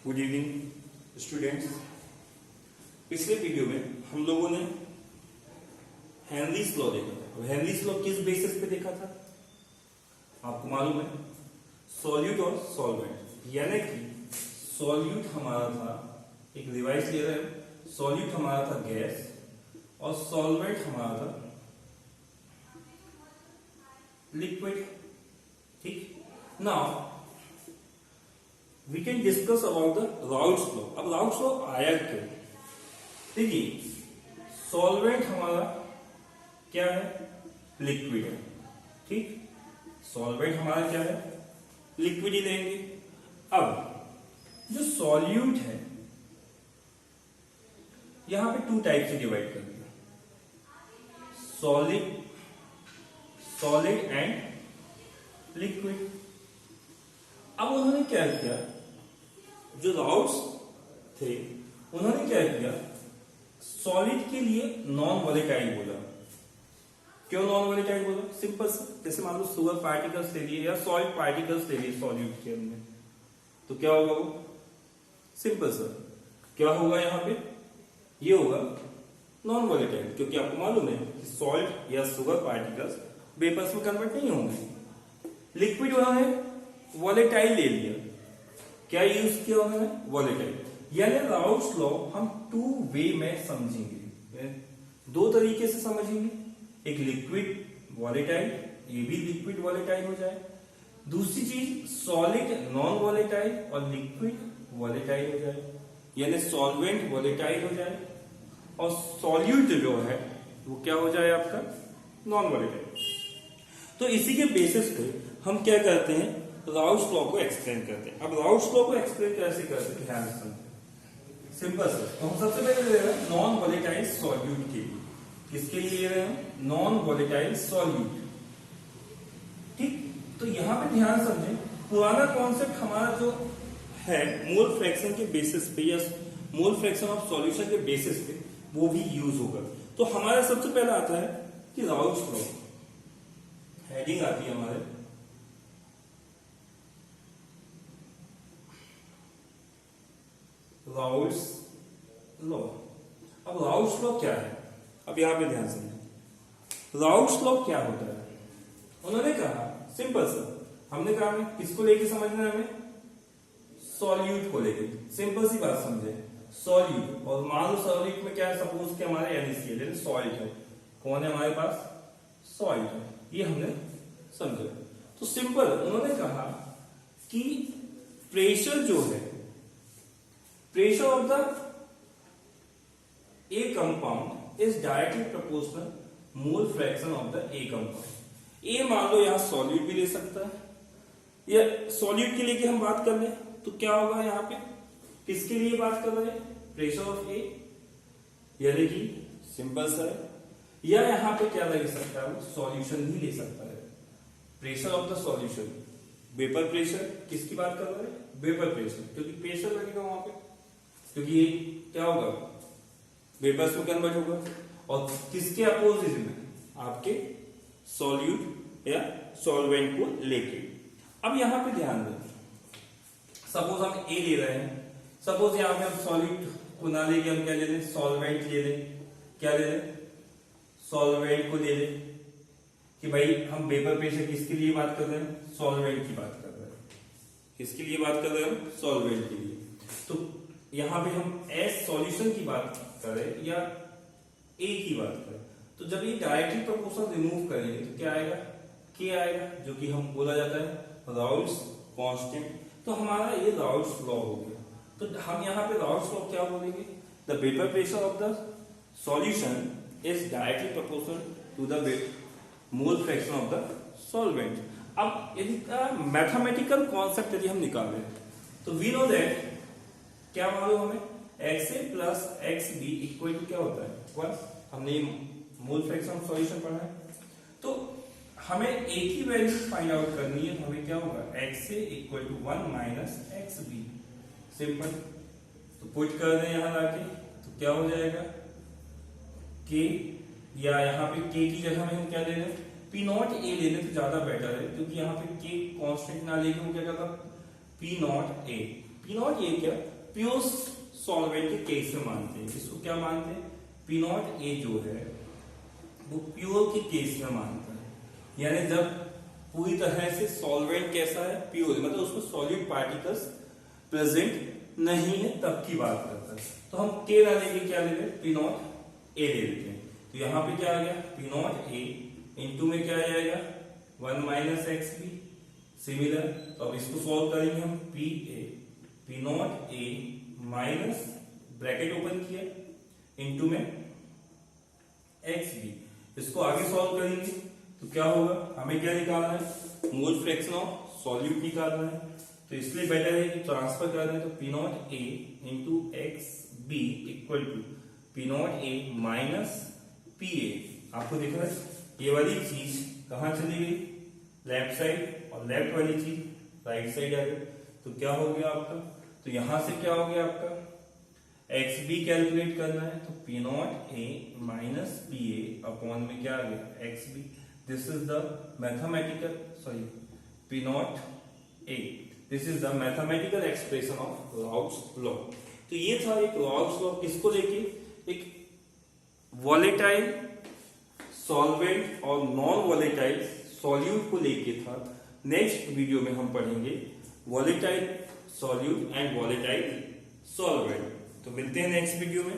Good evening students. पिछले video में हम लोगों ने हेनरीज लॉ देखा था। अब हेनरीज लॉ किस बेसिस पे देखा था आपको मालूम है, सॉल्यूट और सॉल्वेंट। यानी कि सॉल्यूट हमारा था, एक रिवाइज ले रहे हैं, सॉल्यूट हमारा था गैस और सॉल्वेंट हमारा था लिक्विड। ठीक, now we can discuss about the Raoult's law. अब राउट्स लॉ आया क्यों? देखिए, सॉल्वेंट हमारा क्या है? लिक्विड है। ठीक, सॉल्वेंट हमारा क्या है? लिक्विड ही लेंगे। अब जो सॉल्यूट है यहां पे टू टाइप से डिवाइड कर दिया, सॉलिड एंड लिक्विड। अब उन्होंने क्या किया, जो राउट्स थे उन्होंने क्या किया, सॉलिड के लिए नॉन वोलेटाइल बोला। क्यों नॉन वोलेटाइल बोला? सिंपल सा, जैसे मान लो शुगर पार्टिकल्स ले लिए या सॉल्ट पार्टिकल्स ले लिए सॉल्यूट के अंदर, तो क्या होगा वो? सिंपल सा, क्या होगा यहाँ पे? ये होगा नॉन वोलेटाइल, क्योंकि आपको मालूम है कि सॉल्ट या शुगर पार्टिकल्स वेपर्स में कन्वर्ट नहीं होंगे। लिक्विड उन्होंने वोलेटाइल ले लिया। क्या यूज किया उन्होंने? वोलेटाइल। यानी राउट्स लॉ हम टू वे में समझेंगे, दो तरीके से समझेंगे। एक लिक्विड वोलेटाइल, ये भी लिक्विड वोलेटाइल हो जाए। दूसरी चीज सॉलिड नॉन वोलेटाइल और लिक्विड वोलेटाइल हो जाए, यानी सॉल्वेंट वोलेटाइल हो जाए और सॉल्यूट जो है वो क्या हो जाए आपका? Non volatile. तो इसी के बेसिस पे हम क्या करते हैं, राउट्स लॉ को एक्सप्लेन करते हैं। अब राउट्स लॉ को एक्सप्लेन कैसे करते हैं, ध्यान से समझें। सिंपल सर, तो हम सबसे पहले ले रहे हैं नॉन वोलेटाइल सॉल्यूट के लिए। किसके लिए ले रहे हैं? Non volatile solute. ठीक, तो यहां पे ध्यान समझें, पुराना कॉन्सेप्ट हमारा जो है मोल फ्रैक्शन के बेसिस पे या मोल फ्रैक्शन ऑफ सॉल्यूशन के बेसिस पे वो भी यूज होगा। तो हमारा सबसे पहला आता है कि राउट्स लॉ, हेडिंग आती है हमारे राउट्स लॉ। अब राउट्स लॉ क्या है? अब यहां पे ध्यान समझें, राउट्स लॉ क्या होता है? उन्होंने कहा सिंपल सा, हमने कहा हमें किसको लेके समझना है? हमें सॉल्यूट को लेके। सिंपल सी बात समझे, सॉल्यूट, और मान लो सॉल्यूट में क्या है, सपोज कि हमारे NaCl यानी सॉल्ट है। कौन है हमारे पास? सॉल्ट है, ये हमने समझा। तो सिंपल उन्होंने कहा कि प्रेशर जो है, pressure of the A compound is directly proportional mole fraction of the A compound. A मान लो यहां सॉल्यूट भी ले सकता है, या सॉल्यूट के लिए कि हम बात कर ले तो क्या होगा यहाँ पे? किसके लिए बात कर रहे हैं? प्रेशर ऑफ ए, यानी कि सिंपल सा है। या यहां पे क्या लग सकता है? सॉल्यूशन भी ले सकता है, pressure of the solution. Vapour pressure किसकी बात कर रहे हैं? वेपर प्रेशर, क्योंकि प्रेशर लगेगा वहां पे, क्योंकि ये क्या होगा? वेपर्स में कन्वर्ट होगा। और किसके अपोजिट में? आपके सॉल्यूट या सॉल्वेंट को लेके। अब यहां पे ध्यान दें, सपोज हम ए ले रहे हैं, सपोज यहां पे हम सॉल्यूट को ना लेके हम क्या ले लें? सॉल्वेंट ले लें। क्या ले लें? सॉल्वेंट को ले लें कि भाई हम वेपर प्रेशर किसके लिए बात कर रहे हैं? सॉल्वेंट की बात कर रहे हैं। किसके लिए बात कर रहे हैं हम? सॉल्वेंट के लिए। तो यहां पे हम एस सॉल्यूशन की बात करें या ए की बात करें, तो जब ये डायरेक्टली प्रोपोर्शनल रिमूव करेंगे तो क्या आएगा? के आएगा, जो कि हम बोला जाता है राउट्स कांस्टेंट। तो हमारा ये राउट्स लॉ हो गया। तो हम यहाँ पे राउट्स लॉ क्या बोलेंगे? The vapour pressure of the solution is directly proportional to the mole fraction of the solvent. अब यदि मैथमेटिकल कॉन्सेप्ट यदि हम निकालें तो वी नो दैट, क्या मालूम हमें? XA plus XB equal to क्या होता है? 1। हमने मोल फ्रैक्शन ऑफ सॉल्यूशन पढ़ा है। तो हमें एक ही वैल्यू फाइंड आउट करनी है, हमें क्या होगा? XA equal to 1 minus XB। Simple, तो पुट कर दें यहां लाके, तो क्या हो जाएगा? K, या यहां पे K की जगह में हम क्या ले रहे हैं? P नॉट A ले लें तो ज्यादा बेटर है, क्योंकि यहाँ पे K कांस्टेंट ना लेके वो क्या करता? P not A। P not A क्या? प्योर सॉल्वेंट के केस में मानते हैं। इसको क्या मानते हैं? पी नॉट ए जो है वो प्योर के केस में मानता है, यानी जब पूरी तरह से सॉल्वेंट कैसा है? प्योर, मतलब उसमें सॉलिड पार्टिकल्स प्रेजेंट नहीं है तब की बात करता है। तो हम के ना लेके क्या ले रहे हैं? पी नॉट ए ले लेते हैं। तो यहां पे क्या आ गया? पी नॉट ए इंटू में क्या आ जाएगा? 1 माइनस एक्स बी। सिमिलर, तो अब इसको सॉल्व करेंगे हम। P A, P naught A minus bracket open किया इंटू में एक्स बी। इसको आगे सॉल्व करेंगे तो क्या होगा? हमें क्या निकालना है? मोल फ्रैक्शन ऑफ सॉल्यूट निकालना है। तो इसलिए बेटर है कि ट्रांसफर कर दें। तो P naught A into X B equal to P naught A minus P A. आपको दिख रहा है ये वाली चीज कहां चली गई? लेफ्ट साइड, और लेफ्ट वाली चीज राइट साइड आ गई। तो क्या हो गया आपका? तो यहां से क्या हो गया आपका? एक्स बी कैलकुलेट करना है। तो P naught A minus P A upon में क्या आ गया? X B. This is the mathematical, sorry, P naught A, this is the mathematical expression of Raoult's law. तो ये था एक राउट्स लॉ, किसको लेके? एक वॉलेटाइल सॉल्वेंट और नॉन वॉलेटाइल सॉल्यूट को लेके था। नेक्स्ट वीडियो में हम पढ़ेंगे volatile solute and volatile solvent. तो मिलते हैं नेक्स्ट वीडियो में।